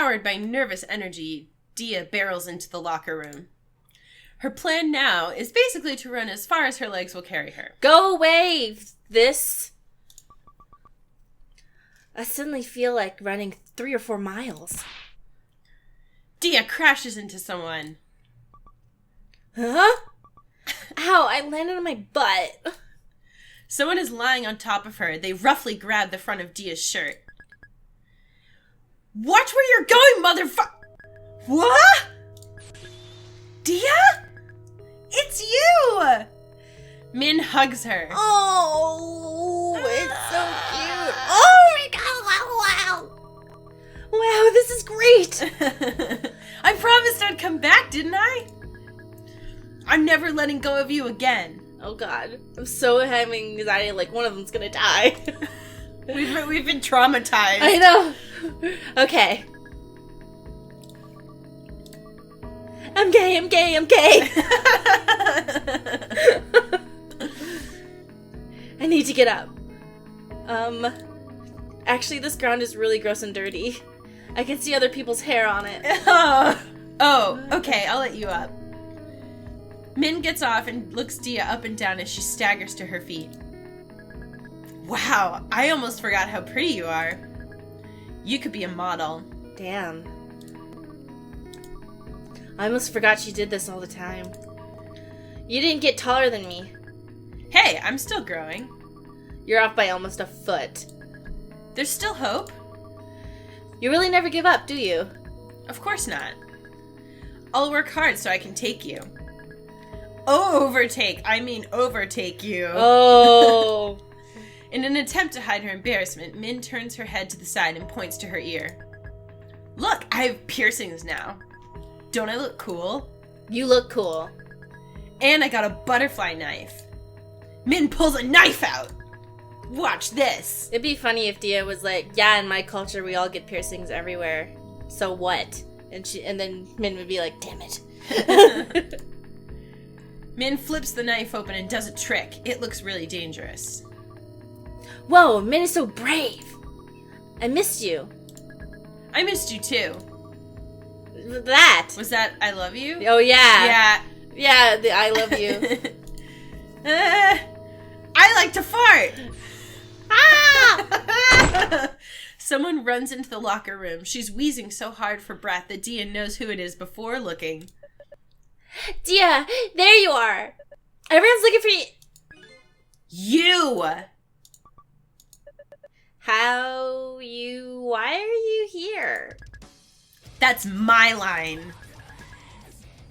Powered by nervous energy, Dia barrels into the locker room. Her plan now is basically to run as far as her legs will carry her. Go away, this. I suddenly feel like running 3 or 4 miles. Dia crashes into someone. Huh? Ow, I landed on my butt. Someone is lying on top of her. They roughly grab the front of Dia's shirt. Watch where you're going, motherfucker! What? Dia? It's you! Min hugs her. Oh, it's so cute. Oh my god, wow. Wow, this is great. I promised I'd come back, didn't I? I'm never letting go of you again. Oh god, I'm so having anxiety like one of them's gonna die. We've been traumatized. I know. Okay. I'm gay. I need to get up. Actually, this ground is really gross and dirty. I can see other people's hair on it. Oh, okay, I'll let you up. Min gets off and looks Dia up and down as she staggers to her feet. Wow, I almost forgot how pretty you are. You could be a model. Damn. I almost forgot she did this all the time. You didn't get taller than me. Hey, I'm still growing. You're off by almost a foot. There's still hope. You really never give up, do you? Of course not. I'll work hard so I can take you. Overtake you. Oh. In an attempt to hide her embarrassment, Min turns her head to the side and points to her ear. Look, I have piercings now. Don't I look cool? You look cool. And I got a butterfly knife. Min pulls a knife out. Watch this. It'd be funny if Dia was like, yeah, in my culture we all get piercings everywhere. So what? And then Min would be like, damn it. Min flips the knife open and does a trick. It looks really dangerous. Whoa, Min is so brave. I missed you. I missed you too. That. Was that I love you? Oh, yeah. Yeah. Yeah, the I love you. I like to fart. Ah! Someone runs into the locker room. She's wheezing so hard for breath that Dia knows who it is before looking. Dia, there you are. Everyone's looking for you. You! Why are you here? That's my line.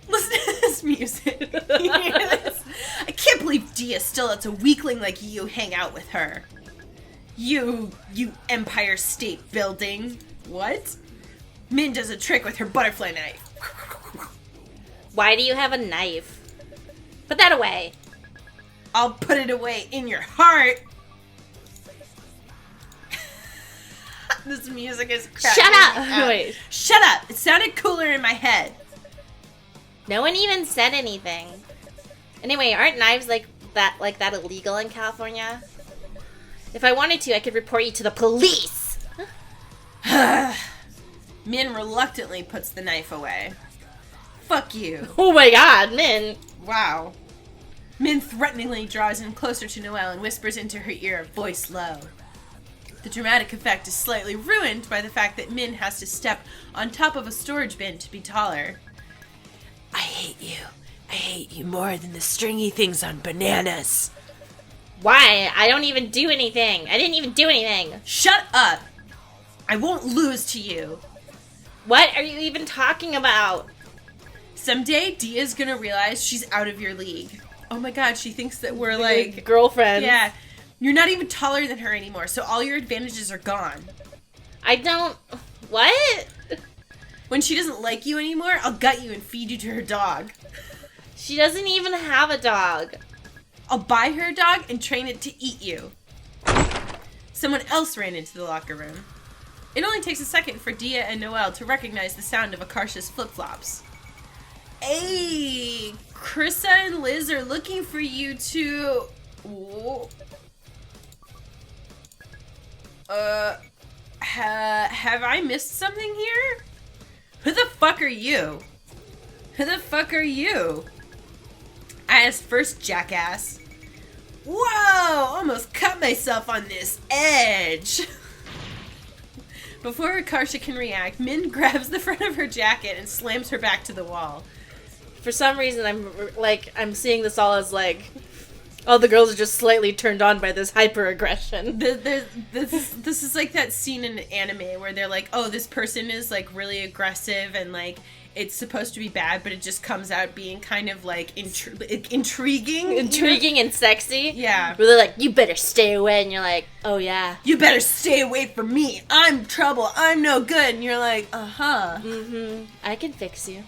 Listen to this music. Yes. I can't believe Dia still lets a weakling like you hang out with her. You Empire State Building. What? Min does a trick with her butterfly knife. Why do you have a knife? Put that away. I'll put it away in your heart. This music is cracking Shut up! me up. Wait. Shut up! It sounded cooler in my head. No one even said anything. Anyway, aren't knives like that illegal in California? If I wanted to, I could report you to the police. Min reluctantly puts the knife away. Fuck you. Oh my god, Min. Wow. Min threateningly draws in closer to Noelle and whispers into her ear, voice low. The dramatic effect is slightly ruined by the fact that Min has to step on top of a storage bin to be taller. I hate you. I hate you more than the stringy things on bananas. Why? I don't even do anything. I didn't even do anything. Shut up. I won't lose to you. What are you even talking about? Someday, Dia's gonna realize she's out of your league. Oh my god, she thinks that we're like... girlfriends. Yeah. You're not even taller than her anymore, so all your advantages are gone. I don't... What? When she doesn't like you anymore, I'll gut you and feed you to her dog. She doesn't even have a dog. I'll buy her a dog and train it to eat you. Someone else ran into the locker room. It only takes a second for Dia and Noelle to recognize the sound of Akarsha's flip-flops. Hey, Krissa and Liz are looking for you to... Whoa. Have I missed something here? Who the fuck are you? Who the fuck are you? I asked first, jackass. Whoa! Almost cut myself on this edge. Before Akarsha can react, Min grabs the front of her jacket and slams her back to the wall. For some reason, I'm seeing this all as like, all the girls are just slightly turned on by this hyper-aggression. This is like that scene in an anime where they're like, oh, this person is like really aggressive and like it's supposed to be bad, but it just comes out being kind of like intriguing. Intriguing and sexy. Yeah. Where they're like, you better stay away, and you're like, oh yeah. You better stay away from me. I'm trouble. I'm no good. And you're like, uh-huh. Mm-hmm. I can fix you.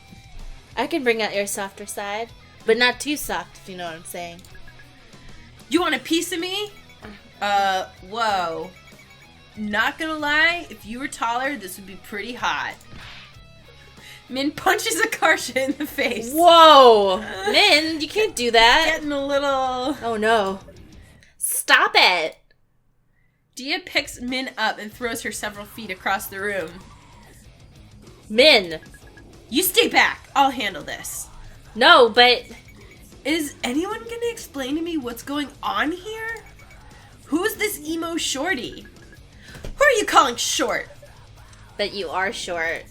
I can bring out your softer side, but not too soft, if you know what I'm saying. You want a piece of me? Whoa. Not gonna lie, if you were taller, this would be pretty hot. Min punches Akarsha in the face. Whoa! Min, you can't do that. Getting a little... Oh no. Stop it! Dia picks Min up and throws her several feet across the room. Min! You stay back. I'll handle this. No, but... Is anyone gonna explain to me what's going on here? Who's this emo shorty? Who are you calling short? That you are short.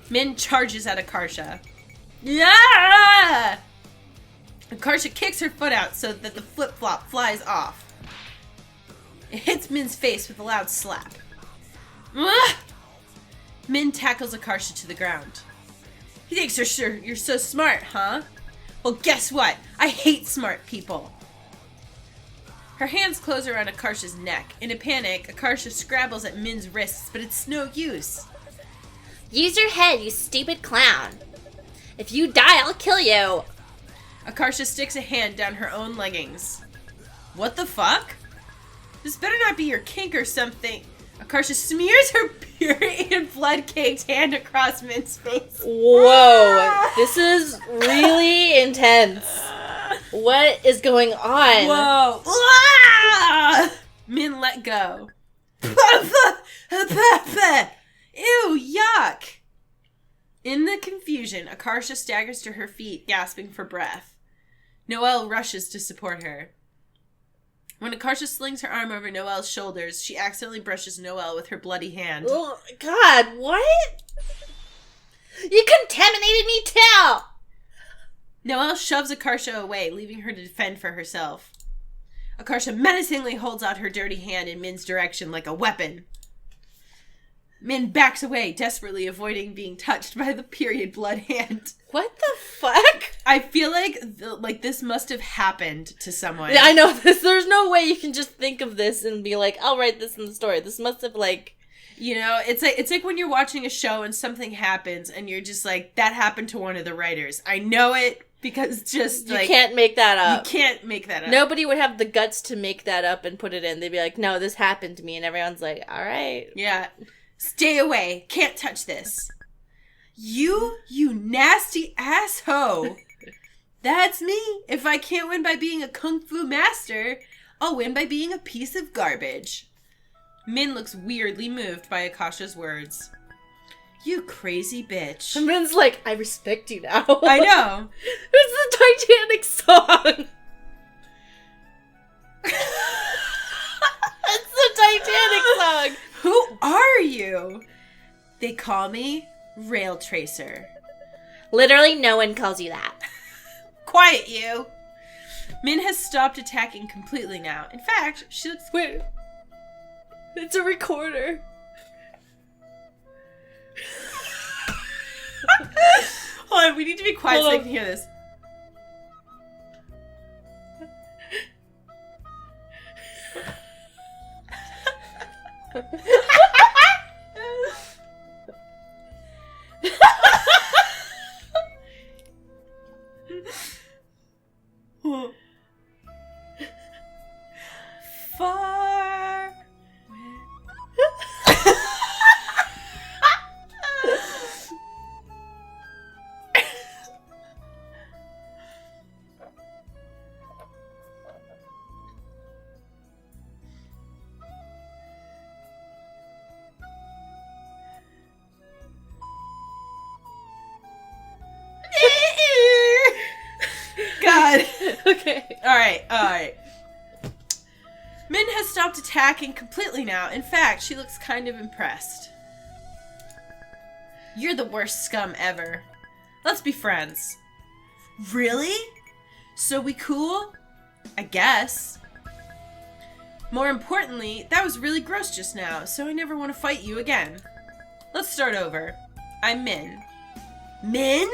Min charges at Akarsha. Yeah! Akarsha kicks her foot out so that the flip-flop flies off. It hits Min's face with a loud slap. Ugh! Min tackles Akarsha to the ground. He thinks you're so smart, huh? Well, guess what? I hate smart people. Her hands close around Akarsha's neck. In a panic, Akarsha scrabbles at Min's wrists, but it's no use. Use your head, you stupid clown. If you die, I'll kill you. Akarsha sticks a hand down her own leggings. What the fuck? This better not be your kink or something. Akarsha smears her puree and blood-caked hand across Min's face. Whoa, this is really intense. What is going on? Whoa. Ah! Min let go. Ew, yuck. In the confusion, Akarsha staggers to her feet, gasping for breath. Noelle rushes to support her. When Akarsha slings her arm over Noelle's shoulders, she accidentally brushes Noelle with her bloody hand. Oh, God, what? You contaminated me too! Noelle shoves Akarsha away, leaving her to defend for herself. Akarsha menacingly holds out her dirty hand in Min's direction like a weapon. Min backs away, desperately avoiding being touched by the period blood hand. What the fuck? I feel like this must have happened to someone. Yeah, I know this. There's no way you can just think of this and be like, I'll write this in the story. This must have like... You know, it's like when you're watching a show and something happens and you're just like, that happened to one of the writers. I know it because just you can't make that up. You can't make that up. Nobody would have the guts to make that up and put it in. They'd be like, no, this happened to me. And everyone's like, all right. Yeah. Stay away. Can't touch this. You nasty asshole. That's me. If I can't win by being a kung fu master, I'll win by being a piece of garbage. Min looks weirdly moved by Akarsha's words. You crazy bitch. And Min's like, I respect you now. I know. It's the Titanic song. It's the Titanic song. Who are you? They call me Rail Tracer. Literally no one calls you that. Quiet, you. Min has stopped attacking completely now. In fact, she looks... Wait. It's a recorder. Hold on, we need to be quiet so I can hear this. Far. Alright. Min has stopped attacking completely now. In fact, she looks kind of impressed. You're the worst scum ever. Let's be friends. Really? So we cool? I guess. More importantly, that was really gross just now, so I never want to fight you again. Let's start over. I'm Min. Min?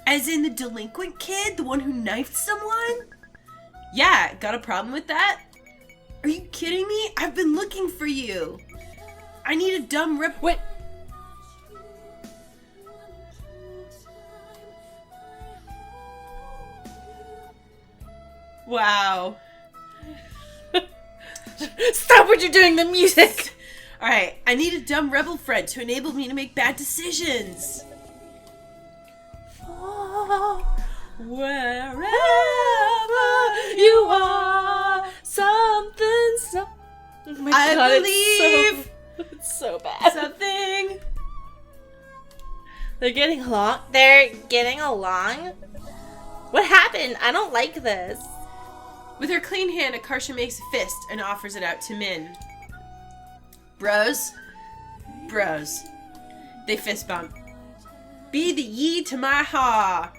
As in the delinquent kid? The one who knifed someone? Yeah, got a problem with that? Are you kidding me? I've been looking for you. I need a dumb rip- Wait. Wow. Stop what you're doing, the music! Alright, I need a dumb rebel friend to enable me to make bad decisions. Wherever You are something so... Oh my I God, believe it's so bad. something. They're getting along? They're getting along? What happened? I don't like this. With her clean hand, Akarsha makes a fist and offers it out to Min. Bros. They fist bump. Be the ye to my ha.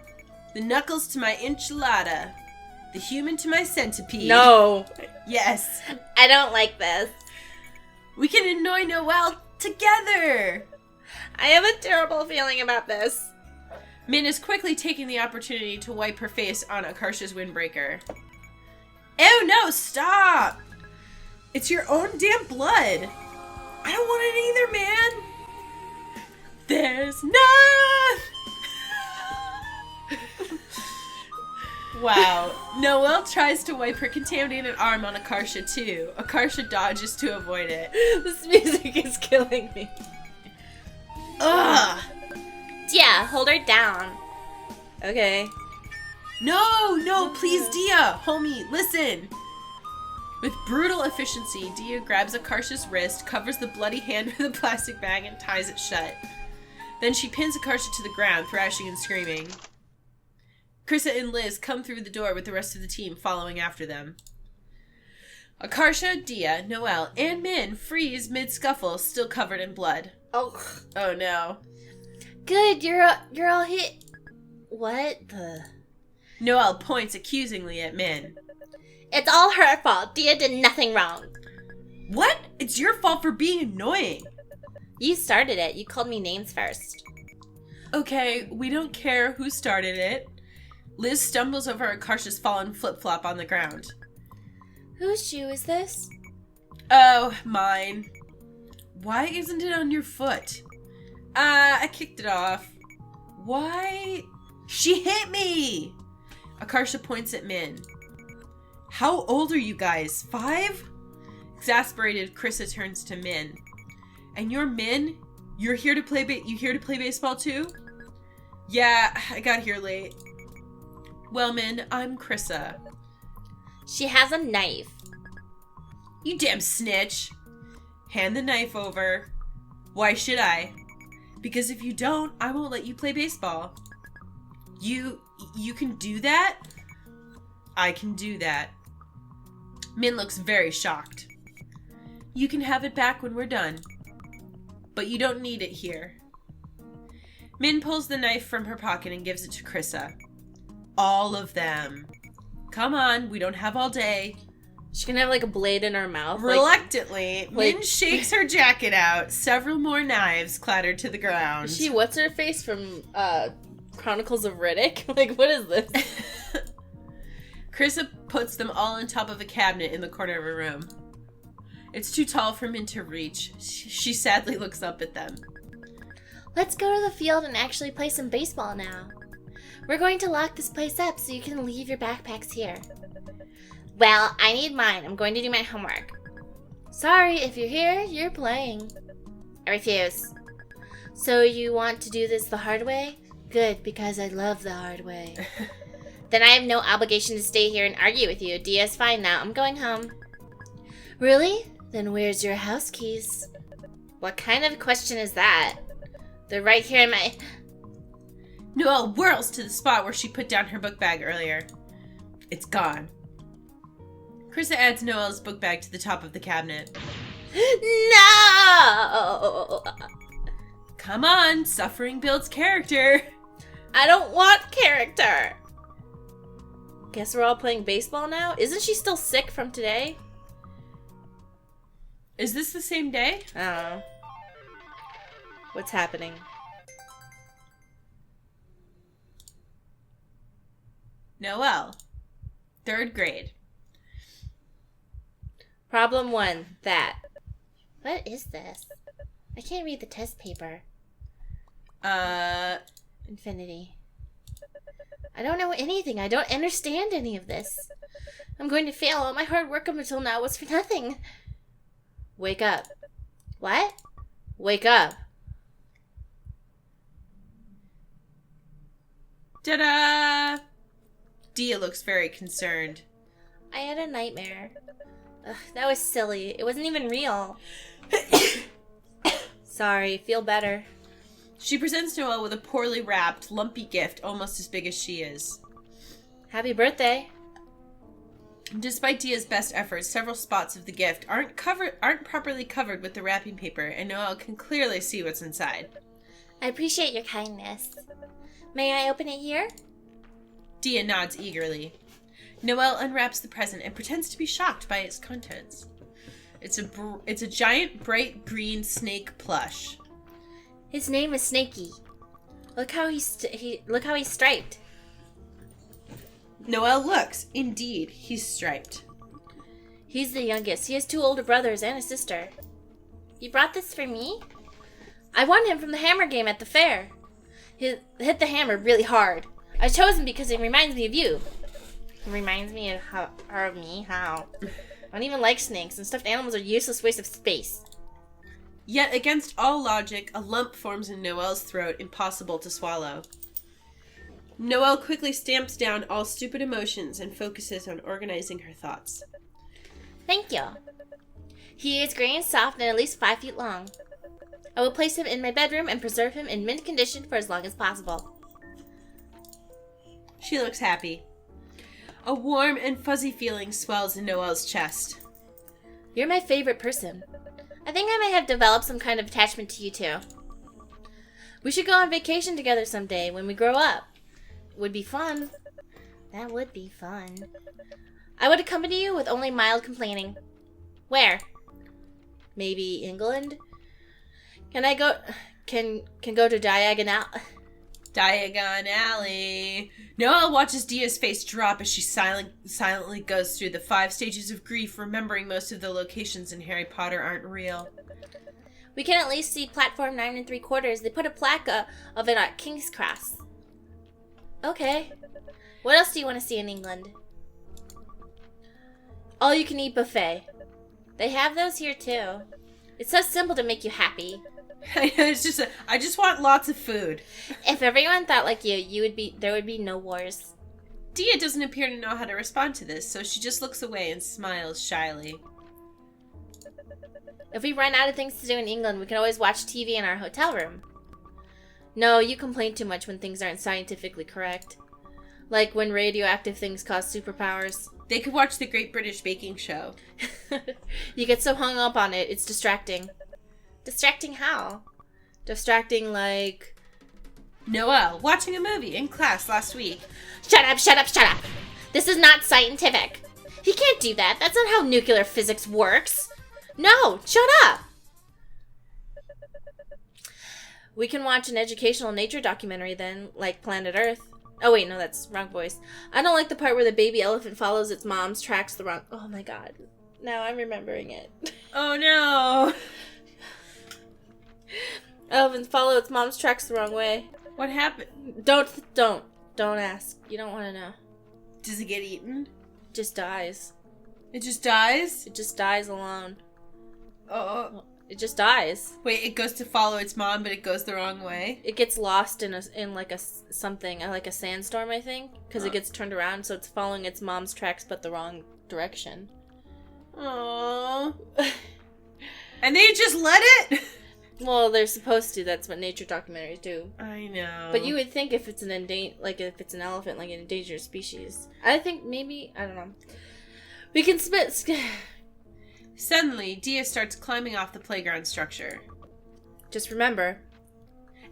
The knuckles to my enchilada. The human to my centipede. No. Yes. I don't like this. We can annoy Noelle together. I have a terrible feeling about this. Min is quickly taking the opportunity to wipe her face on Akarsha's windbreaker. Oh no, stop! It's your own damn blood. I don't want it either, man. There's none. Wow. Noelle tries to wipe her contaminated arm on Akarsha too. Akarsha dodges to avoid it. This music is killing me. Ugh! Yeah, hold her down. Okay. No, please, Dia! Homie, listen! With brutal efficiency, Dia grabs Akarsha's wrist, covers the bloody hand with a plastic bag, and ties it shut. Then she pins Akarsha to the ground, thrashing and screaming. Krissa and Liz come through the door with the rest of the team following after them. Akarsha, Dia, Noelle, and Min freeze mid-scuffle, still covered in blood. Oh no. Good, you're all hit. What the... Noelle points accusingly at Min. It's all her fault. Dia did nothing wrong. What? It's your fault for being annoying. You started it. You called me names first. Okay, we don't care who started it. Liz stumbles over Akarsha's fallen flip-flop on the ground. Whose shoe is this? Oh, mine. Why isn't it on your foot? I kicked it off. Why? She hit me! Akarsha points at Min. How old are you guys? 5? Exasperated, Krissa turns to Min. And you're Min? You're here to play baseball too? Yeah, I got here late. Well, Min, I'm Krissa. She has a knife. You damn snitch. Hand the knife over. Why should I? Because if you don't, I won't let you play baseball. You can do that? I can do that. Min looks very shocked. You can have it back when we're done. But you don't need it here. Min pulls the knife from her pocket and gives it to Krissa. All of them. Come on, we don't have all day. She's gonna have like a blade in her mouth. Reluctantly, Min shakes her jacket out. Several more knives clattered to the ground. What's her face from Chronicles of Riddick? Like, what is this? Krissa puts them all on top of a cabinet in the corner of her room. It's too tall for Min to reach. She sadly looks up at them. Let's go to the field and actually play some baseball now. We're going to lock this place up so you can leave your backpacks here. Well, I need mine. I'm going to do my homework. Sorry, if you're here, you're playing. I refuse. So you want to do this the hard way? Good, because I love the hard way. Then I have no obligation to stay here and argue with you. Dia's fine now. I'm going home. Really? Then where's your house keys? What kind of question is that? They're right here in my... Noelle whirls to the spot where she put down her book bag earlier. It's gone. Krista adds Noelle's book bag to the top of the cabinet. No! Come on, suffering builds character. I don't want character. Guess we're all playing baseball now? Isn't she still sick from today? Is this the same day? I don't know. What's happening? Noelle. 3rd grade. Problem 1. That. What is this? I can't read the test paper. Infinity. I don't know anything. I don't understand any of this. I'm going to fail. All my hard work up until now was for nothing. Wake up. What? Wake up. Ta-da! Dia looks very concerned. I had a nightmare. Ugh, that was silly. It wasn't even real. Sorry. Feel better. She presents Noelle with a poorly wrapped, lumpy gift almost as big as she is. Happy birthday. Despite Dia's best efforts, several spots of the gift aren't properly covered with the wrapping paper, and Noelle can clearly see what's inside. I appreciate your kindness. May I open it here? Dia nods eagerly. Noelle unwraps the present and pretends to be shocked by its contents. It's a giant, bright green snake plush. His name is Snakey. Look how he's striped. Noelle looks. Indeed, he's striped. He's the youngest. He has 2 older brothers and a sister. You brought this for me? I won him from the hammer game at the fair. He hit the hammer really hard. I chose him because it reminds me of you. It reminds me of me? How? I don't even like snakes, and stuffed animals are useless waste of space. Yet, against all logic, a lump forms in Noelle's throat, impossible to swallow. Noelle quickly stamps down all stupid emotions and focuses on organizing her thoughts. Thank you. He is gray and soft and at least 5 feet long. I will place him in my bedroom and preserve him in mint condition for as long as possible. She looks happy. A warm and fuzzy feeling swells in Noelle's chest. You're my favorite person. I think I might have developed some kind of attachment to you too. We should go on vacation together someday when we grow up. It would be fun. That would be fun. I would accompany you with only mild complaining. Where? Maybe England? Can I go... Can go to Diagon Alley. Noelle watches Dia's face drop as she silently goes through the 5 stages of grief, remembering most of the locations in Harry Potter aren't real. We can at least see platform 9 3/4. They put a plaque of it at King's Cross. Okay. What else do you want to see in England? All-you-can-eat buffet. They have those here too. It's so simple to make you happy. It's just I just want lots of food. If everyone thought like you, there would be no wars. Dia doesn't appear to know how to respond to this, so she just looks away and smiles shyly. If we run out of things to do in England, we can always watch TV in our hotel room. No, you complain too much when things aren't scientifically correct. Like when radioactive things cause superpowers. They could watch the Great British Baking Show. You get so hung up on it, it's distracting. Distracting how? Distracting like... Noelle, watching a movie in class last week. Shut up, shut up, shut up! This is not scientific. He can't do that. That's not how nuclear physics works. No, shut up! We can watch an educational nature documentary then, like Planet Earth. Oh wait, no, that's wrong voice. I don't like the part where the baby elephant follows its mom's tracks the wrong... Oh my god. Now I'm remembering it. Oh no! Elephants follow its mom's tracks the wrong way. What happened? Don't ask. You don't want to know. Does it get eaten? It just dies. It just dies? It just dies alone. Oh. It just dies. Wait, it goes to follow its mom, but it goes the wrong way? It gets lost in like a sandstorm, I think, because it gets turned around, so it's following its mom's tracks, but the wrong direction. Aww. And they just let it? Well, they're supposed to. That's what nature documentaries do. I know. But you would think if it's if it's an elephant, like an endangered species. I think maybe, I don't know. We can spit. Suddenly, Dia starts climbing off the playground structure. Just remember.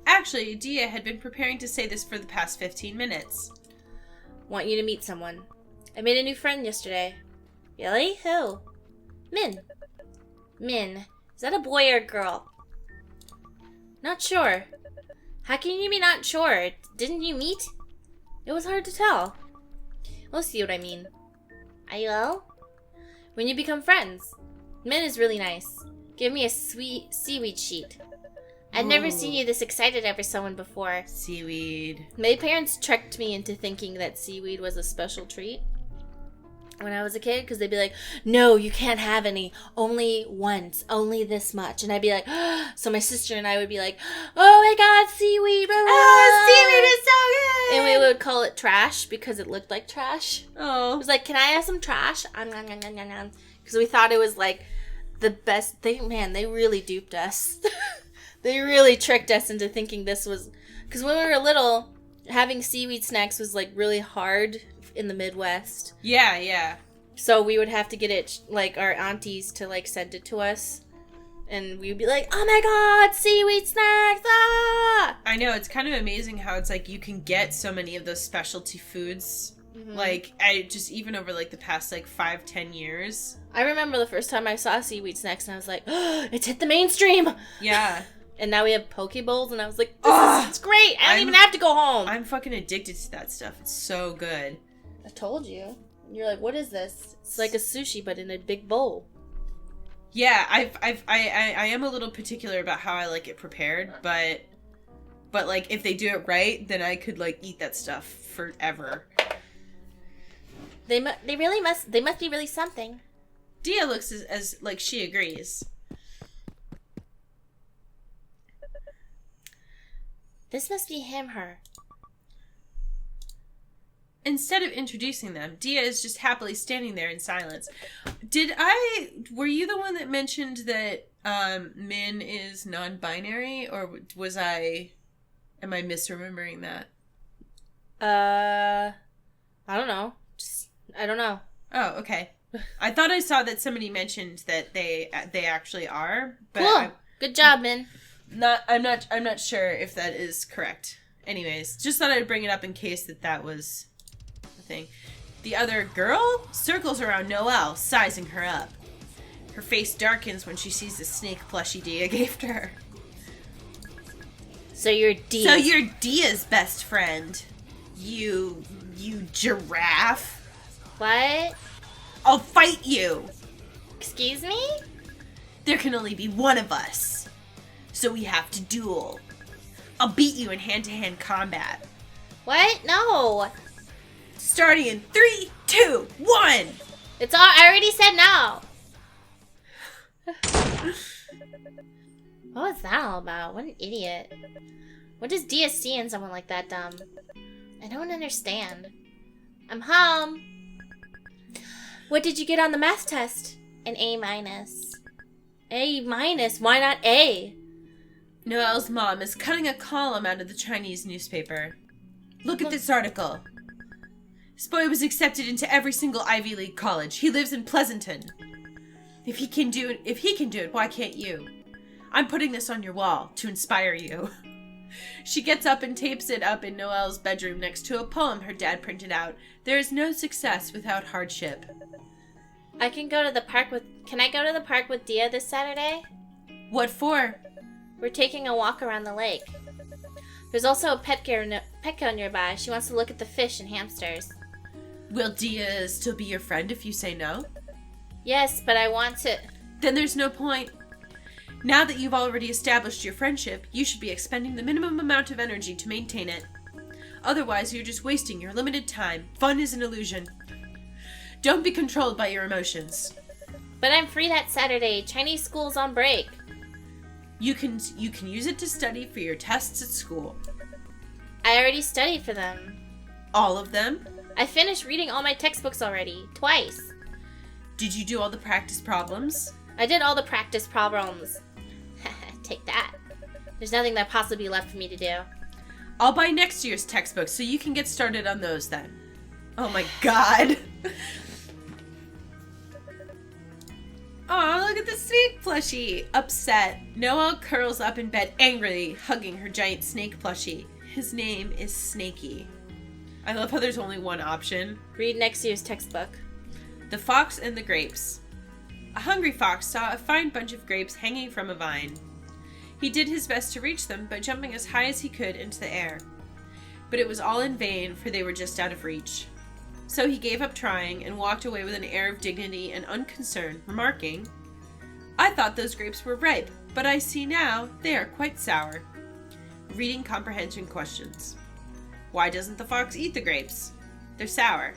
Actually, Dia had been preparing to say this for the past 15 minutes. Want you to meet someone. I made a new friend yesterday. Really? Who? Min. Min. Is that a boy or a girl? Not sure. How can you be not sure? Didn't you meet? It was hard to tell. We'll see what I mean. I will? When you become friends. Min is really nice. Give me a sweet seaweed sheet. I've never seen you this excited over someone before. Seaweed. My parents tricked me into thinking that seaweed was a special treat when I was a kid, because they'd be like, no, you can't have any. Only once. Only this much. And I'd be like, so my sister and I would be like, oh my god, seaweed. Blah, blah, blah. Oh, seaweed is so good. And we would call it trash because it looked like trash. Oh. It was like, can I have some trash? Because we thought it was like the best thing. Man, they really duped us. They really tricked us into thinking this was... Because when we were little, having seaweed snacks was, like, really hard in the Midwest. Yeah, yeah. So we would have to get it, like, our aunties to, like, send it to us. And we'd be like, oh my god, seaweed snacks! Ah! I know, it's kind of amazing how it's like you can get so many of those specialty foods. Mm-hmm. Like, even over, like, the past, like, 5-10 years. I remember the first time I saw seaweed snacks and I was like, oh, it's hit the mainstream! Yeah. And now we have poke bowls, and I was like, it's great. I don't even have to go home. I'm fucking addicted to that stuff. It's so good. I told you. You're like, what is this? It's like a sushi, but in a big bowl. Yeah, I am a little particular about how I like it prepared, but like, if they do it right, then I could, like, eat that stuff forever. They must be really something. Dia looks as like, she agrees. This must be her. Instead of introducing them, Dia is just happily standing there in silence. Were you the one that mentioned that Min is non-binary, or am I misremembering that? I don't know. I don't know. Oh, okay. I thought I saw that somebody mentioned that they actually are, but cool. Good job, Min. I'm not sure if that is correct. Anyways, just thought I'd bring it up in case that was the thing. The other girl circles around Noelle, sizing her up. Her face darkens when she sees the snake plushie Dia gave to her. So you're Dia's best friend. You giraffe. What? I'll fight you. Excuse me? There can only be one of us. So we have to duel. I'll beat you in hand-to-hand combat. What? No. Starting in 3, 2, 1. I already said no. What was that all about? What an idiot. What does Dia see in someone like that dumb? I don't understand. I'm home. What did you get on the math test? An A-. A-? Why not A? Noelle's mom is cutting a column out of the Chinese newspaper. Look at this article. This boy was accepted into every single Ivy League college. He lives in Pleasanton. If he can do it, why can't you? I'm putting this on your wall to inspire you. She gets up and tapes it up in Noelle's bedroom next to a poem her dad printed out. There is no success without hardship. Can I go to the park with Dia this Saturday? What for? We're taking a walk around the lake. There's also a Petco nearby. She wants to look at the fish and hamsters. Will Dia still be your friend if you say no? Yes, but I want to... Then there's no point. Now that you've already established your friendship, you should be expending the minimum amount of energy to maintain it. Otherwise, you're just wasting your limited time. Fun is an illusion. Don't be controlled by your emotions. But I'm free that Saturday. Chinese school's on break. You can use it to study for your tests at school. I already studied for them. All of them? I finished reading all my textbooks already. Twice. Did you do all the practice problems? I did all the practice problems. Take that. There's nothing that possibly left for me to do. I'll buy next year's textbooks so you can get started on those then. Oh my god. with the snake plushie? Upset, Noelle curls up in bed angrily, hugging her giant snake plushie. His name is Snakey. I love how there's only one option. Read next year's textbook. The Fox and the Grapes. A hungry fox saw a fine bunch of grapes hanging from a vine. He did his best to reach them by jumping as high as he could into the air. But it was all in vain, for they were just out of reach. So he gave up trying and walked away with an air of dignity and unconcern, remarking, "I thought those grapes were ripe, but I see now they are quite sour." Reading comprehension questions. Why doesn't the fox eat the grapes? They're sour.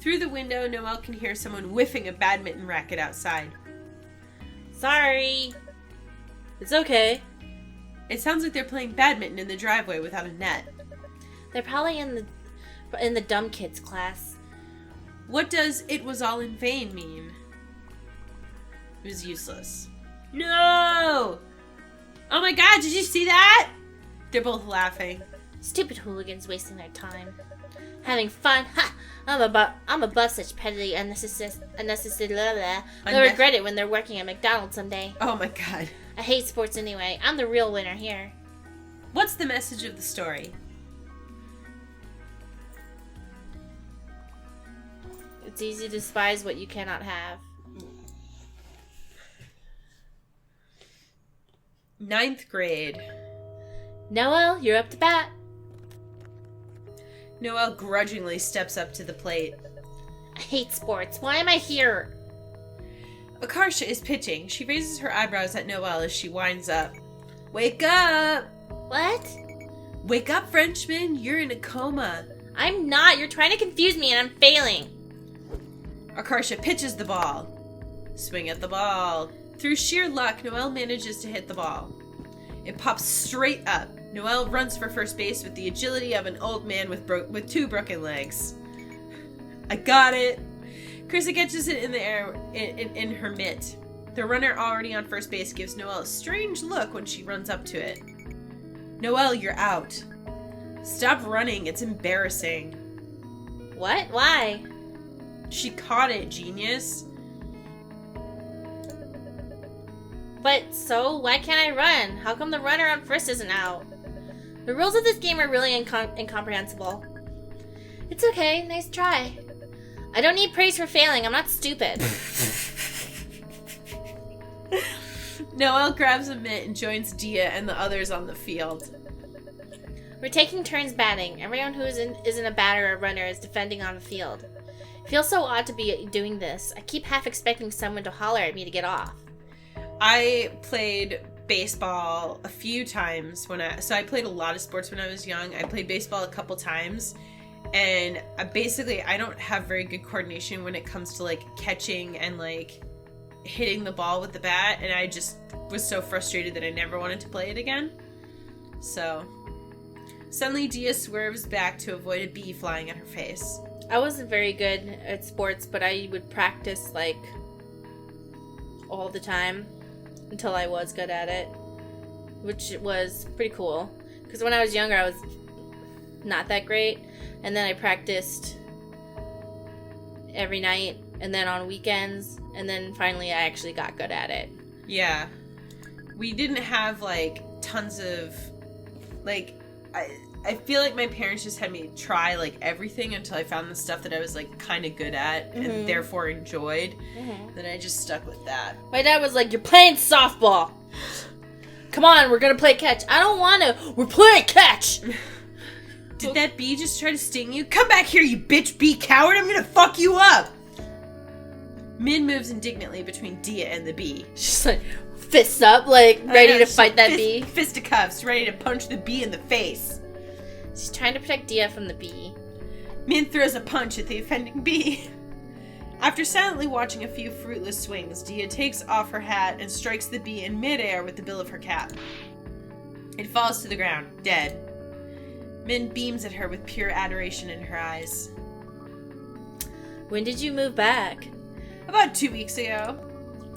Through the window, Noelle can hear someone whiffing a badminton racket outside. Sorry. It's okay. It sounds like they're playing badminton in the driveway without a net. They're probably in the dumb kids class. What does "it was all in vain" mean? It was useless. No! Oh my god, did you see that? They're both laughing. Stupid hooligans wasting their time. Having fun? Ha! I'm above such petty, unnecessary. They'll regret it when they're working at McDonald's someday. Oh my god. I hate sports anyway. I'm the real winner here. What's the message of the story? It's easy to despise what you cannot have. 9th grade. Noelle, you're up to bat. Noelle grudgingly steps up to the plate. I hate sports. Why am I here? Akarsha is pitching. She raises her eyebrows at Noelle as she winds up. Wake up! What? Wake up, Frenchman. You're in a coma. I'm not. You're trying to confuse me and I'm failing. Akarsha pitches the ball. Swing at the ball. Through sheer luck, Noelle manages to hit the ball. It pops straight up. Noelle runs for first base with the agility of an old man with 2 broken legs. I got it! Krista catches it in the air in her mitt. The runner already on first base gives Noelle a strange look when she runs up to it. Noelle, you're out. Stop running, it's embarrassing. What? Why? She caught it, genius. But so, why can't I run? How come the runner on first isn't out? The rules of this game are really incomprehensible. It's okay, nice try. I don't need praise for failing, I'm not stupid. Noelle grabs a mitt and joins Dia and the others on the field. We're taking turns batting. Everyone who isn't a batter or runner is defending on the field. It feels so odd to be doing this. I keep half expecting someone to holler at me to get off. I played baseball a few times so I played a lot of sports when I was young. I played baseball a couple times, and I don't have very good coordination when it comes to like catching and like hitting the ball with the bat, and I just was so frustrated that I never wanted to play it again. So suddenly Dia swerves back to avoid a bee flying at her face. I wasn't very good at sports, but I would practice like all the time until I was good at it, which was pretty cool. Because when I was younger, I was not that great, and then I practiced every night, and then on weekends, and then finally I actually got good at it. Yeah. We didn't have, like, tons of, like, I feel like my parents just had me try, like, everything until I found the stuff that I was, like, kind of good at and therefore enjoyed. Then I just stuck with that. My dad was like, "You're playing softball. Come on, we're gonna play catch." I don't want to. We're playing catch. Did that bee just try to sting you? Come back here, you bitch bee coward. I'm gonna fuck you up. Min moves indignantly between Dia and the bee. She's like, fists up, like, ready to fight that bee. Fisticuffs, ready to punch the bee in the face. She's trying to protect Dia from the bee. Min throws a punch at the offending bee. After silently watching a few fruitless swings, Dia takes off her hat and strikes the bee in midair with the bill of her cap. It falls to the ground, dead. Min beams at her with pure adoration in her eyes. When did you move back? About 2 weeks ago.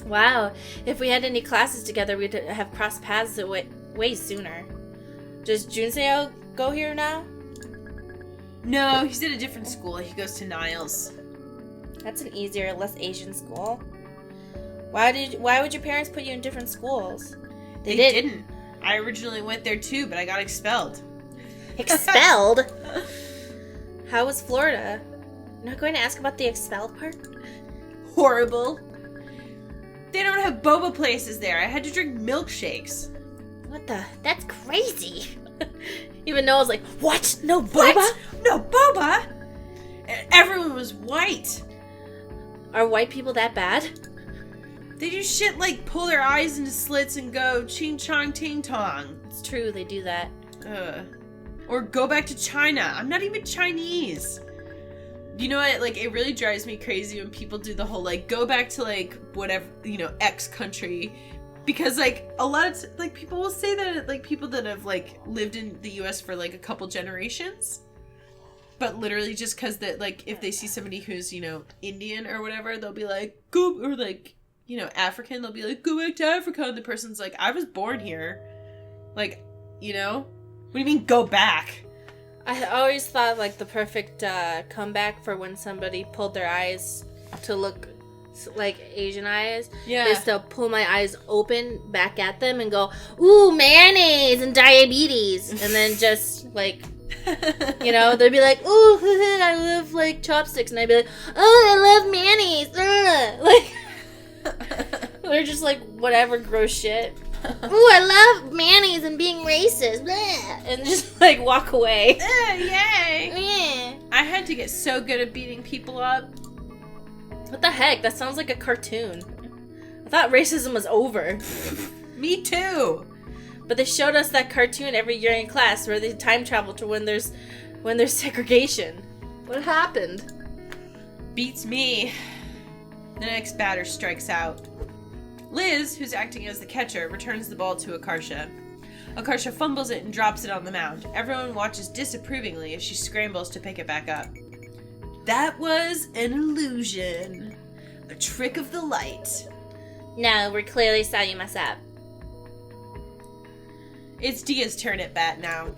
Wow, if we had any classes together, we'd have crossed paths way sooner. Does Junseo go here now? No, he's at a different school. He goes to Niles. That's an easier, less Asian school. Why would your parents put you in different schools? They didn't. I originally went there too, but I got expelled. Expelled? How was Florida? You're not going to ask about the expelled part? Horrible. They don't have boba places there. I had to drink milkshakes. What the? That's crazy. Even Noah's like, what? No boba? What? No boba? Everyone was white. Are white people that bad? They do shit like pull their eyes into slits and go ching chong ting tong. It's true, they do that. Or go back to China. I'm not even Chinese. You know what? Like, it really drives me crazy when people do the whole, like, go back to, like, whatever, you know, X country. Because, like, a lot of, like, people will say that, like, people that have, like, lived in the U.S. for, like, a couple generations. But literally just because that, like, if they see somebody who's, you know, Indian or whatever, they'll be like, go, or, like, you know, African, they'll be like, go back to Africa. And the person's like, I was born here. Like, you know? What do you mean, go back? I always thought, like, the perfect comeback for when somebody pulled their eyes to look like Asian eyes is to pull my eyes open back at them and go, ooh, mayonnaise and diabetes. And then just, like, you know, they'd be like, ooh, I love, like, chopsticks. And I'd be like, oh, I love mayonnaise. Like, they're just, like, whatever gross shit. Ooh, I love mayonnaise and being racist. Blah. And just, like, walk away. Yay! Yeah. I had to get so good at beating people up. What the heck? That sounds like a cartoon. I thought racism was over. Me too! But they showed us that cartoon every year in class where they time travel to when there's segregation. What happened? Beats me. The next batter strikes out. Liz, who's acting as the catcher, returns the ball to Akarsha. Akarsha fumbles it and drops it on the mound. Everyone watches disapprovingly as she scrambles to pick it back up. That was an illusion. A trick of the light. No, we clearly saw you mess up. It's Dia's turn at bat now.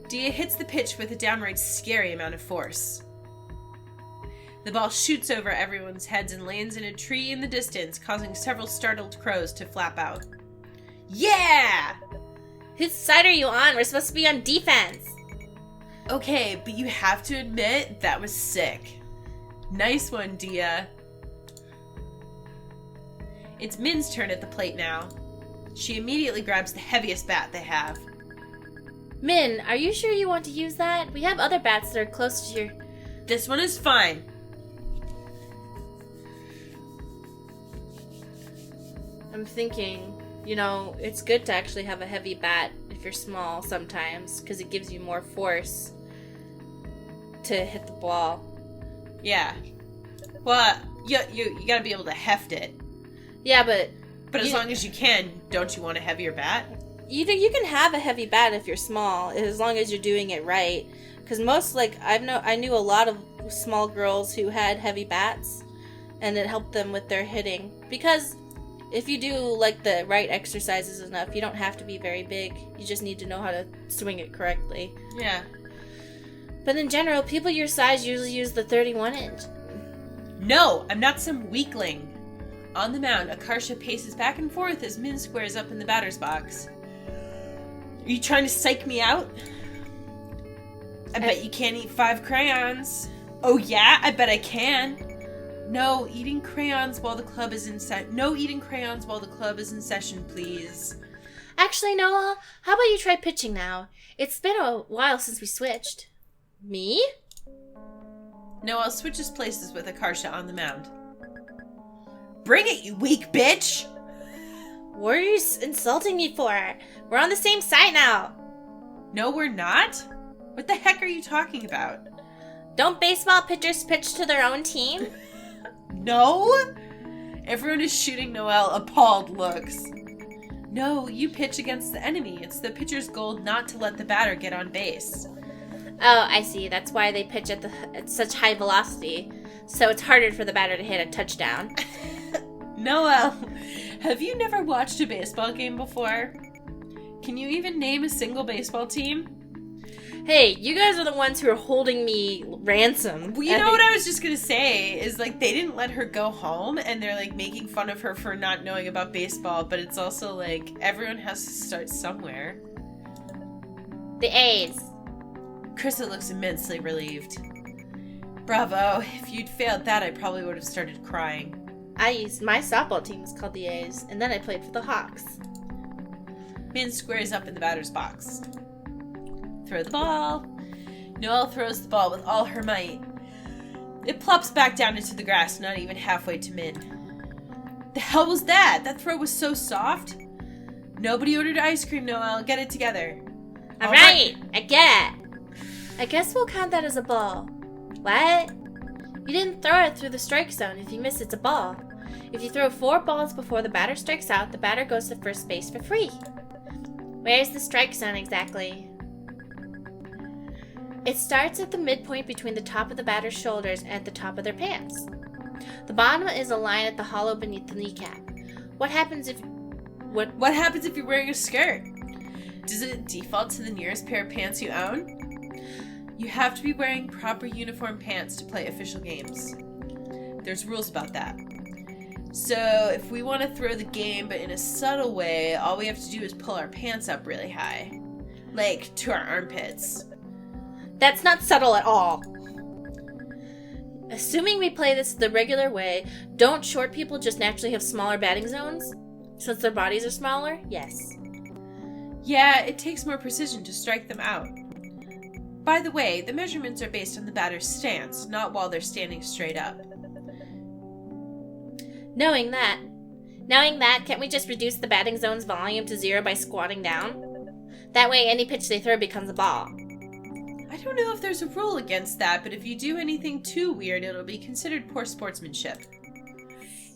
Dia hits the pitch with a downright scary amount of force. The ball shoots over everyone's heads and lands in a tree in the distance, causing several startled crows to flap out. Yeah! Whose side are you on? We're supposed to be on defense. Okay, but you have to admit, that was sick. Nice one, Dia. It's Min's turn at the plate now. She immediately grabs the heaviest bat they have. Min, are you sure you want to use that? We have other bats that are close to your... This one is fine. I'm thinking, you know, it's good to actually have a heavy bat if you're small sometimes, because it gives you more force to hit the ball. Yeah. Well, you gotta be able to heft it. Yeah, but as long as you can, don't you want a heavier bat? You can have a heavy bat if you're small, as long as you're doing it right. Because most, like, I knew a lot of small girls who had heavy bats, and it helped them with their hitting. Because if you do, like, the right exercises enough, you don't have to be very big. You just need to know how to swing it correctly. Yeah. But in general, people your size usually use the 31-inch. No, I'm not some weakling. On the mound, Akarsha paces back and forth as Min squares up in the batter's box. Are you trying to psych me out? I bet you can't eat 5 crayons. Oh yeah, I bet I can. No eating crayons while the club is in session, please. Actually, Noah, how about you try pitching now? It's been a while since we switched. Me? Noah switches places with Akarsha on the mound. Bring it, you weak bitch! What are you insulting me for? We're on the same side now. No, we're not. What the heck are you talking about? Don't baseball pitchers pitch to their own team? No? Everyone is shooting Noelle appalled looks. No, you pitch against the enemy. It's the pitcher's goal not to let the batter get on base. Oh, I see. That's why they pitch at such high velocity. So it's harder for the batter to hit a touchdown. Noelle, have you never watched a baseball game before? Can you even name a single baseball team? Hey, you guys are the ones who are holding me ransom. Well, you know what I was just gonna say is, like, they didn't let her go home, and they're, like, making fun of her for not knowing about baseball, but it's also, like, everyone has to start somewhere. The A's. Krista looks immensely relieved. Bravo. If you'd failed that, I probably would have started crying. My softball team was called the A's, and then I played for the Hawks. Min squares up in the batter's box. Throw the ball. Noelle throws the ball with all her might. It plops back down into the grass, not even halfway to Min. The hell was that? That throw was so soft. Nobody ordered ice cream, Noelle. Get it together. All right, I get it. I guess we'll count that as a ball. What? You didn't throw it through the strike zone. If you miss, it's a ball. If you throw 4 balls before the batter strikes out, the batter goes to first base for free. Where's the strike zone exactly? It starts at the midpoint between the top of the batter's shoulders and the top of their pants. The bottom is a line at the hollow beneath the kneecap. What happens if you're wearing a skirt? Does it default to the nearest pair of pants you own? You have to be wearing proper uniform pants to play official games. There's rules about that. So if we want to throw the game but in a subtle way, all we have to do is pull our pants up really high. Like to our armpits. That's not subtle at all. Assuming we play this the regular way, don't short people just naturally have smaller batting zones? Since their bodies are smaller? Yes. Yeah, it takes more precision to strike them out. By the way, the measurements are based on the batter's stance, not while they're standing straight up. Knowing that, can't we just reduce the batting zone's volume to 0 by squatting down? That way any pitch they throw becomes a ball. I don't know if there's a rule against that, but if you do anything too weird, it'll be considered poor sportsmanship.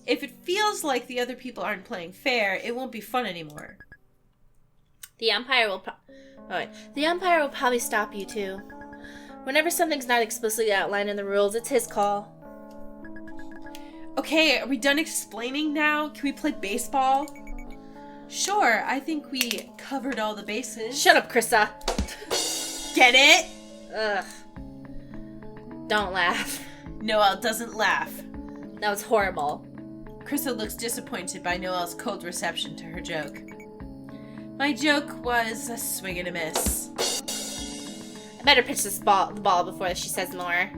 If it feels like the other people aren't playing fair, it won't be fun anymore. The umpire will probably stop you too. Whenever something's not explicitly outlined in the rules, it's his call. Okay, are we done explaining now? Can we play baseball? Sure, I think we covered all the bases. Shut up, Krista. Get it? Ugh. Don't laugh. Noelle doesn't laugh. That was horrible. Krista looks disappointed by Noelle's cold reception to her joke. My joke was a swing and a miss. I better pitch the ball before she says more.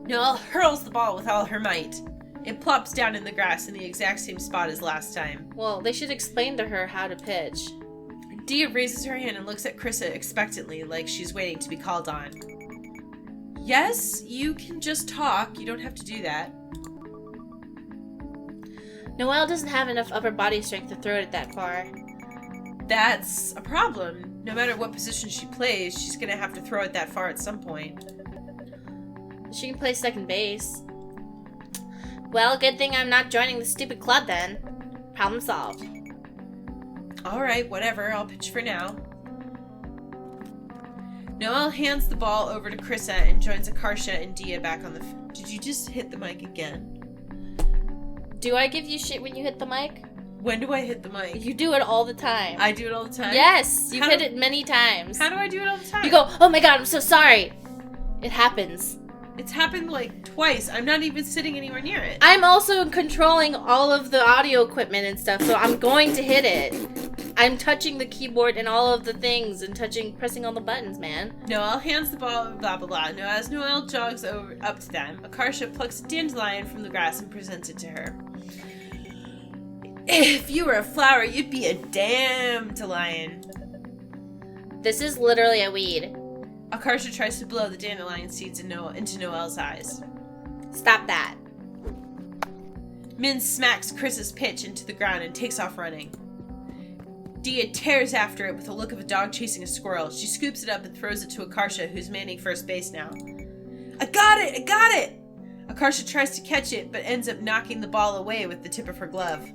Noelle hurls the ball with all her might. It plops down in the grass in the exact same spot as last time. Well, they should explain to her how to pitch. Dia raises her hand and looks at Krista expectantly, like she's waiting to be called on. Yes, you can just talk. You don't have to do that. Noelle doesn't have enough upper body strength to throw it that far. That's a problem. No matter what position she plays, she's gonna have to throw it that far at some point. She can play second base. Well, good thing I'm not joining the stupid club then. Problem solved. Alright, whatever. I'll pitch for now. Noelle hands the ball over to Krista and joins Akarsha and Dia back on the... Did you just hit the mic again? Do I give you shit when you hit the mic? When do I hit the mic? You do it all the time. I do it all the time? Yes, you've hit it many times. How do I do it all the time? You go, oh my god, I'm so sorry. It happens. It's happened like twice. I'm not even sitting anywhere near it. I'm also controlling all of the audio equipment and stuff, so I'm going to hit it. I'm touching the keyboard and all of the things and pressing all the buttons, man. Noelle hands the ball, blah, blah, blah. Now, as Noelle jogs up to them, Akarsha plucks a dandelion from the grass and presents it to her. If you were a flower, you'd be a dandelion. This is literally a weed. Akarsha tries to blow the dandelion seeds into Noelle's eyes. Stop that. Min smacks Chris's pitch into the ground and takes off running. Dia tears after it with the look of a dog chasing a squirrel. She scoops it up and throws it to Akarsha, who's manning first base now. I got it! I got it! Akarsha tries to catch it, but ends up knocking the ball away with the tip of her glove.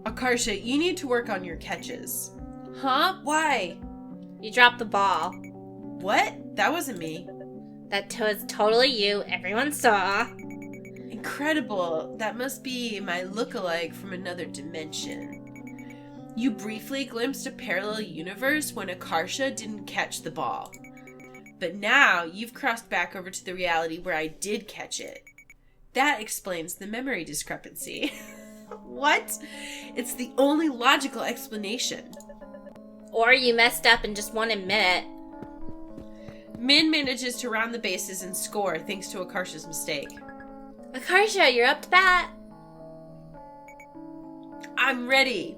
Akarsha, you need to work on your catches. Huh? Why? You dropped the ball. What? That wasn't me. That was totally you. Everyone saw. Incredible. That must be my look-alike from another dimension. You briefly glimpsed a parallel universe when Akarsha didn't catch the ball. But now you've crossed back over to the reality where I did catch it. That explains the memory discrepancy. What? It's the only logical explanation. Or you messed up and just won't admit it. Min manages to round the bases and score thanks to Akarsha's mistake. Akarsha, you're up to bat. I'm ready.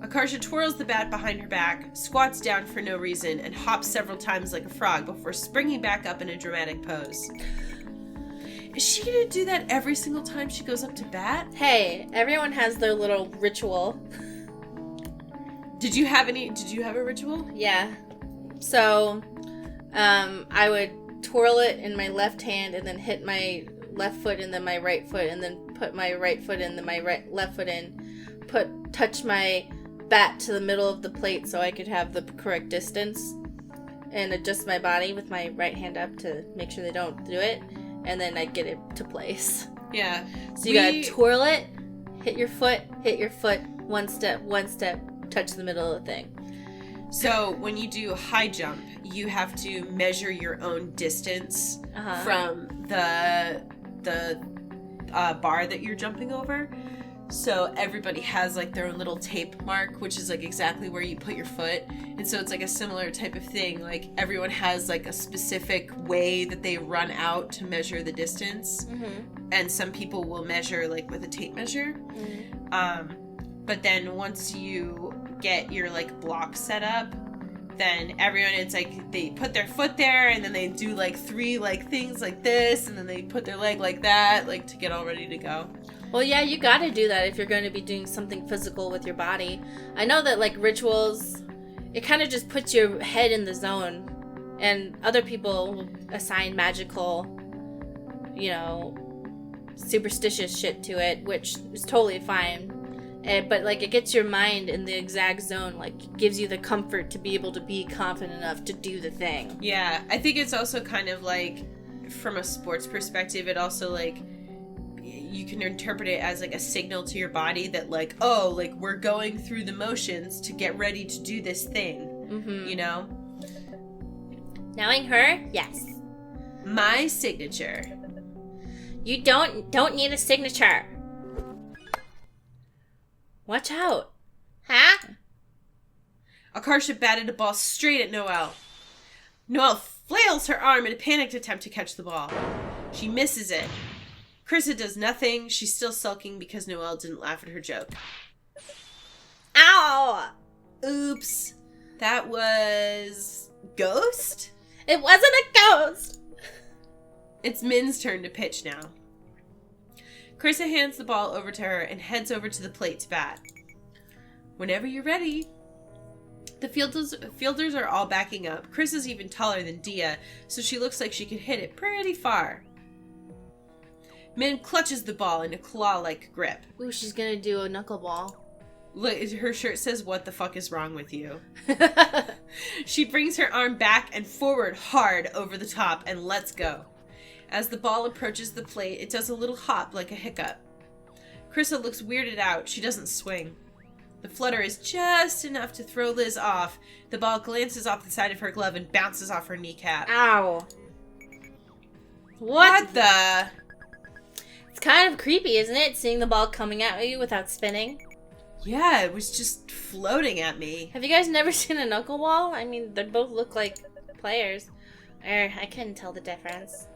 Akarsha twirls the bat behind her back, squats down for no reason, and hops several times like a frog before springing back up in a dramatic pose. Is she gonna do that every single time she goes up to bat? Hey, everyone has their little ritual. Did you have a ritual? Yeah. So, I would twirl it in my left hand and then hit my left foot and then my right foot and then put my right foot in, then my left foot in, touch my bat to the middle of the plate so I could have the correct distance and adjust my body with my right hand up to make sure they don't do it, and then I get it to place. Yeah. So you gotta twirl it, hit your foot, one step, touch the middle of the thing. So when you do high jump, you have to measure your own distance from the bar that you're jumping over. So everybody has like their own little tape mark, which is like exactly where you put your foot. And so it's like a similar type of thing. Like everyone has like a specific way that they run out to measure the distance. Mm-hmm. And some people will measure like with a tape measure. Mm-hmm. But then once you get your like block set up, then everyone, it's like they put their foot there and then they do like 3 like things like this, and then they put their leg like that, like to get all ready to go. Well, yeah, you gotta do that if you're going to be doing something physical with your body. I know that like rituals, it kind of just puts your head in the zone, and other people assign magical, superstitious shit to it, which is totally fine. But like it gets your mind in the exact zone, like gives you the comfort to be able to be confident enough to do the thing. Yeah, I think it's also kind of like, from a sports perspective, it also like, you can interpret it as like a signal to your body that like, oh, like we're going through the motions to get ready to do this thing. Mm-hmm. Knowing her, yes. My signature. You don't need a signature. Watch out. Huh? Akarsha batted a ball straight at Noelle. Noelle flails her arm in a panicked attempt to catch the ball. She misses it. Krista does nothing. She's still sulking because Noelle didn't laugh at her joke. Ow! Oops. That was... Ghost? It wasn't a ghost! It's Min's turn to pitch now. Krista hands the ball over to her and heads over to the plate to bat. Whenever you're ready. The fielders are all backing up. Krista's even taller than Dia, so she looks like she could hit it pretty far. Min clutches the ball in a claw-like grip. Ooh, she's gonna do a knuckleball. Look, her shirt says, "What the fuck is wrong with you?" She brings her arm back and forward hard over the top and lets go. As the ball approaches the plate, it does a little hop like a hiccup. Krista looks weirded out. She doesn't swing. The flutter is just enough to throw Liz off. The ball glances off the side of her glove and bounces off her kneecap. Ow. What the... It's kind of creepy, isn't it? Seeing the ball coming at you without spinning. Yeah, it was just floating at me. Have you guys never seen a knuckleball? I mean, they both look like players. I couldn't tell the difference.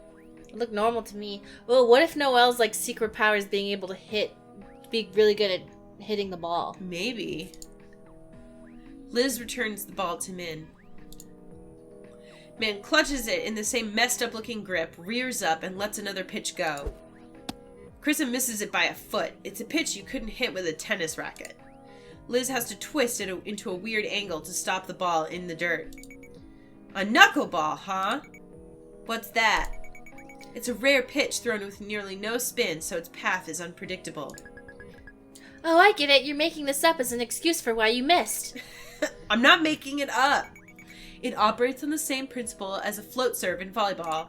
It looked normal to me. Well, what if Noelle's like secret power is being able to be really good at hitting the ball? Maybe. Liz returns the ball to Min. Min clutches it in the same messed up looking grip, rears up, and lets another pitch go. Krista misses it by a foot. It's a pitch you couldn't hit with a tennis racket. Liz has to twist it into a weird angle to stop the ball in the dirt. A knuckleball, huh? What's that? It's a rare pitch thrown with nearly no spin, so its path is unpredictable. Oh, I get it. You're making this up as an excuse for why you missed. I'm not making it up. It operates on the same principle as a float serve in volleyball.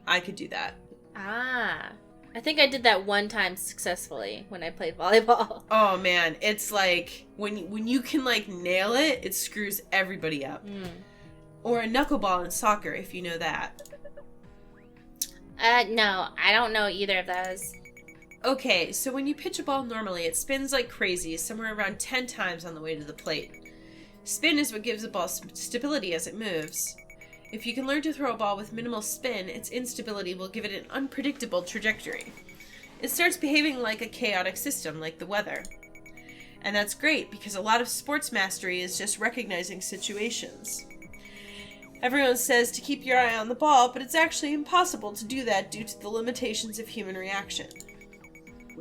I could do that. Ah. I think I did that one time successfully when I played volleyball. Oh, man. It's like, when you can, like, nail it, it screws everybody up. Or a knuckleball in soccer, if you know that. No, I don't know either of those. Okay, so when you pitch a ball normally, it spins like crazy, somewhere around 10 times on the way to the plate. Spin is what gives a ball stability as it moves. If you can learn to throw a ball with minimal spin, its instability will give it an unpredictable trajectory. It starts behaving like a chaotic system, like the weather. And that's great, because a lot of sports mastery is just recognizing situations. Everyone says to keep your eye on the ball, but it's actually impossible to do that due to the limitations of human reaction.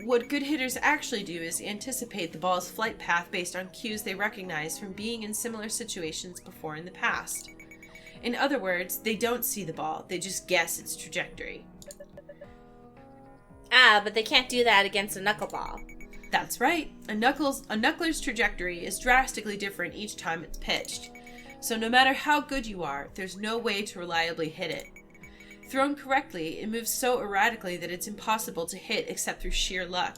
What good hitters actually do is anticipate the ball's flight path based on cues they recognize from being in similar situations before in the past. In other words, they don't see the ball, they just guess its trajectory. But they can't do that against a knuckleball. That's right. A knuckler's trajectory is drastically different each time it's pitched. So no matter how good you are, there's no way to reliably hit it. Thrown correctly, it moves so erratically that it's impossible to hit except through sheer luck.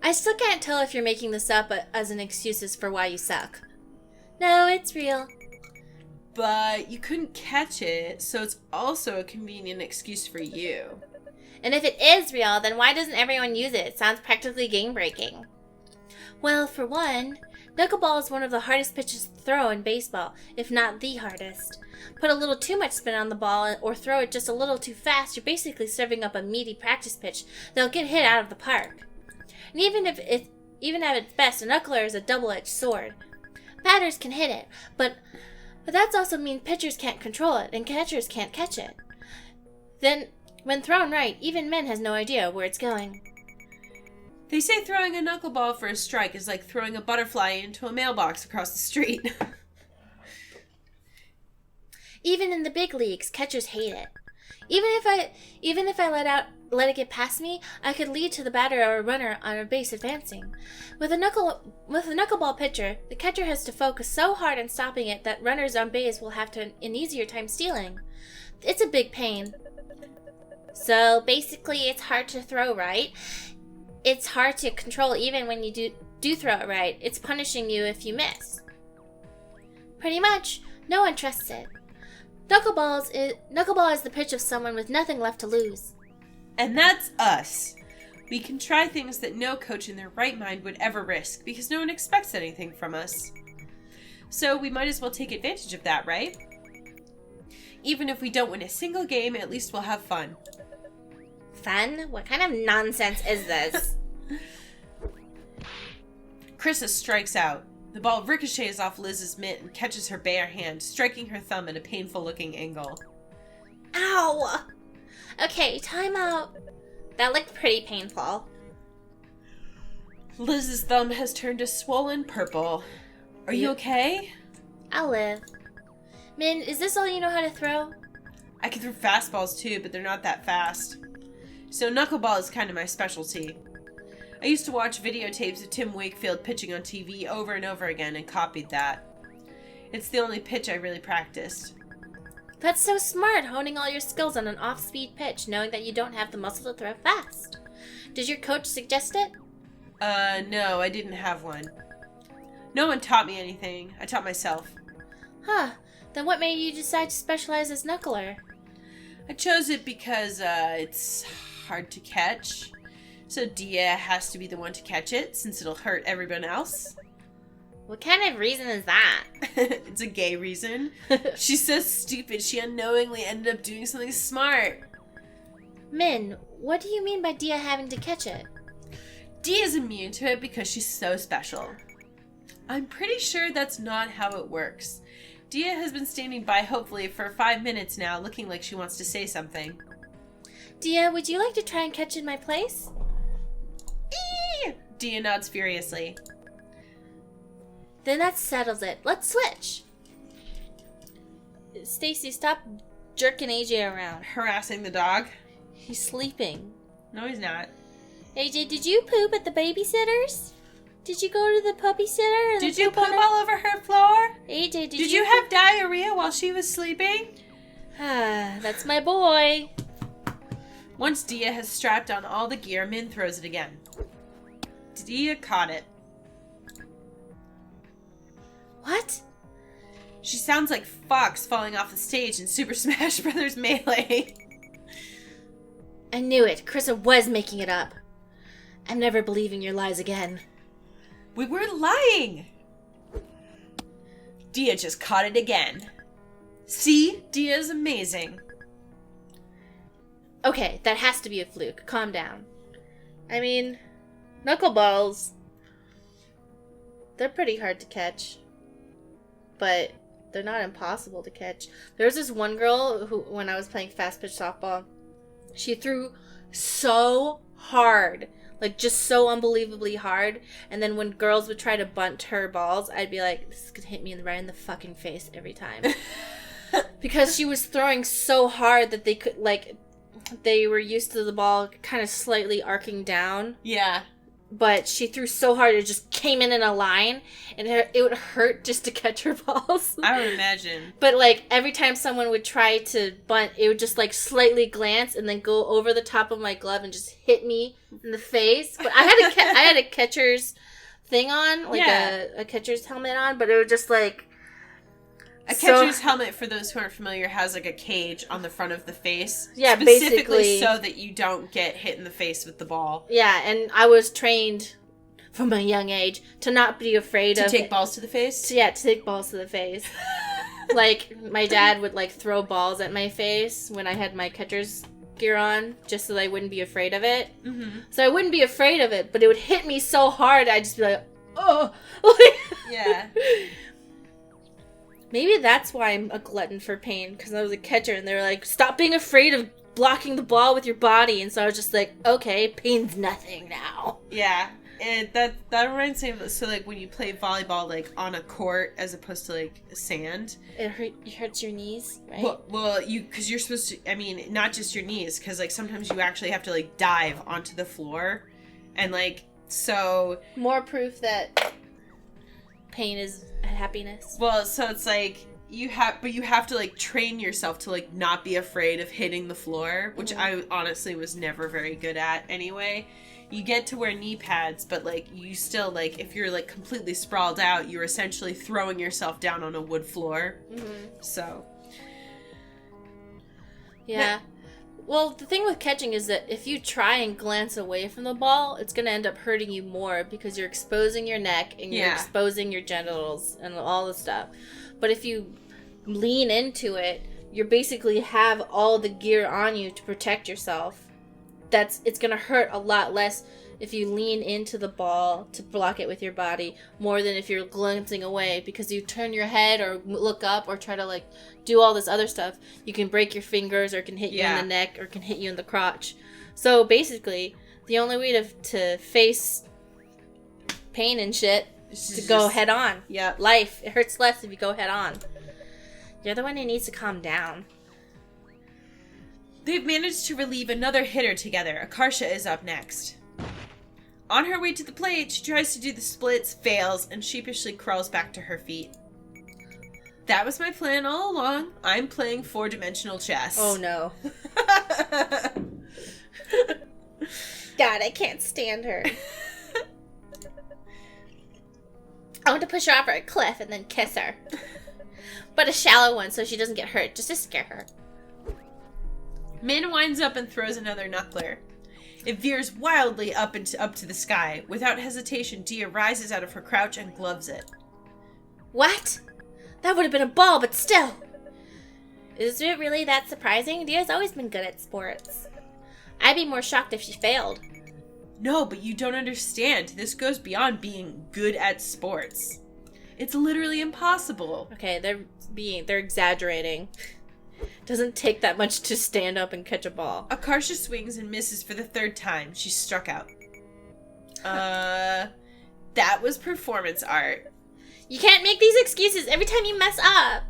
I still can't tell if you're making this up as an excuse for why you suck. No, it's real. But you couldn't catch it, so it's also a convenient excuse for you. And if it is real, then why doesn't everyone use it? It sounds practically game-breaking. Well, for one, knuckleball is one of the hardest pitches to throw in baseball, if not the hardest. Put a little too much spin on the ball or throw it just a little too fast, you're basically serving up a meaty practice pitch that'll get hit out of the park. And even at its best, a knuckler is a double-edged sword. Batters can hit it, but that also means pitchers can't control it and catchers can't catch it. Then, when thrown right, even men has no idea where it's going. They say throwing a knuckleball for a strike is like throwing a butterfly into a mailbox across the street. Even in the big leagues, catchers hate it. Even if I let it get past me, I could lead to the batter or a runner on a base advancing. With a knuckleball pitcher, the catcher has to focus so hard on stopping it that runners on base will have an easier time stealing. It's a big pain. So basically, it's hard to throw right. It's hard to control even when you do throw it right. It's punishing you if you miss. Pretty much, no one trusts it. Knuckleball is the pitch of someone with nothing left to lose. And that's us. We can try things that no coach in their right mind would ever risk because no one expects anything from us. So we might as well take advantage of that, right? Even if we don't win a single game, at least we'll have fun. Fun? What kind of nonsense is this? Krista strikes out. The ball ricochets off Liz's mitt and catches her bare hand, striking her thumb at a painful-looking angle. Ow! Okay, time out. That looked pretty painful. Liz's thumb has turned a swollen purple. Are you okay? I'll live. Min, is this all you know how to throw? I can throw fastballs too, but they're not that fast. So knuckleball is kind of my specialty. I used to watch videotapes of Tim Wakefield pitching on TV over and over again and copied that. It's the only pitch I really practiced. That's so smart, honing all your skills on an off-speed pitch, knowing that you don't have the muscle to throw fast. Did your coach suggest it? No, I didn't have one. No one taught me anything. I taught myself. Huh. Then what made you decide to specialize as knuckler? I chose it because, it's hard to catch. So Dia has to be the one to catch it, since it'll hurt everyone else. What kind of reason is that? It's a gay reason. She's so stupid, she unknowingly ended up doing something smart. Min, what do you mean by Dia having to catch it? Dia's immune to it because she's so special. I'm pretty sure that's not how it works. Dia has been standing by hopefully for 5 minutes now, looking like she wants to say something. Dia, would you like to try and catch in my place? Eee! Dia nods furiously. Then that settles it. Let's switch. Stacy, stop jerking AJ around. Harassing the dog. He's sleeping. No, he's not. AJ, did you poop at the babysitter's? Did you go to the puppy sitter? Did you poop all over her floor? AJ, did you have diarrhea while she was sleeping? That's my boy. Once Dia has strapped on all the gear, Min throws it again. Dia caught it. What? She sounds like Fox falling off the stage in Super Smash Bros. Melee. I knew it. Krista was making it up. I'm never believing your lies again. We weren't lying. Dia just caught it again. See? Dia's amazing. Okay, that has to be a fluke. Calm down. I mean, knuckleballs, they're pretty hard to catch. But they're not impossible to catch. There was this one girl who, when I was playing fast pitch softball, she threw so hard. Like, just so unbelievably hard. And then when girls would try to bunt her balls, I'd be like, this is going to hit me right in the fucking face every time. Because she was throwing so hard that they could, like, they were used to the ball kind of slightly arcing down. Yeah. But she threw so hard it just came in a line, and it would hurt just to catch her balls. I would imagine. But, like, every time someone would try to bunt, it would just, like, slightly glance and then go over the top of my glove and just hit me in the face. But I had a catcher's thing on, like a catcher's helmet on, but it was just, like... A catcher's helmet, for those who aren't familiar, has like a cage on the front of the face. Yeah, specifically basically. So that you don't get hit in the face with the ball. Yeah, and I was trained from a young age to not be afraid to of... To take balls to the face? To take balls to the face. Like, my dad would, like, throw balls at my face when I had my catcher's gear on, just so that I wouldn't be afraid of it. Mm-hmm. So I wouldn't be afraid of it, but it would hit me so hard, I'd just be like, oh! Yeah. Maybe that's why I'm a glutton for pain, because I was a catcher, and they were like, stop being afraid of blocking the ball with your body, and so I was just like, okay, pain's nothing now. Yeah, and that reminds me of, so, like, when you play volleyball, like, on a court, as opposed to, like, sand. It hurts your knees, right? Well, because you're supposed to, I mean, not just your knees, because, like, sometimes you actually have to, like, dive onto the floor, and, like, so... More proof that pain is happiness. Well, so it's like you have to like train yourself to like not be afraid of hitting the floor, which I honestly was never very good at anyway. You get to wear knee pads, but like you still, like, if you're like completely sprawled out, you're essentially throwing yourself down on a wood floor. So yeah. Well, the thing with catching is that if you try and glance away from the ball, it's going to end up hurting you more because you're exposing your neck and you're exposing your genitals and all the stuff. But if you lean into it, you basically have all the gear on you to protect yourself. It's going to hurt a lot less if you lean into the ball to block it with your body more than if you're glancing away, because you turn your head or look up or try to like do all this other stuff. You can break your fingers, or it can hit you in the neck, or it can hit you in the crotch. So basically, the only way to face pain and shit is to go head on. Yeah. Life, it hurts less if you go head on. You're the one who needs to calm down. They've managed to relieve another hitter together. Akarsha is up next. On her way to the plate, she tries to do the splits, fails, and sheepishly crawls back to her feet. That was my plan all along. I'm playing 4-dimensional chess. Oh no. God, I can't stand her. I want to push her off a cliff and then kiss her. But a shallow one so she doesn't get hurt, just to scare her. Min winds up and throws another knuckler. It veers wildly up to the sky. Without hesitation, Dia rises out of her crouch and gloves it. What? That would have been a ball, but still. Is it really that surprising? Dia's always been good at sports. I'd be more shocked if she failed. No, but you don't understand. This goes beyond being good at sports. It's literally impossible. Okay, they're exaggerating. Doesn't take that much to stand up and catch a ball. Akarsha swings and misses for the third time. She's struck out. That was performance art. You can't make these excuses every time you mess up.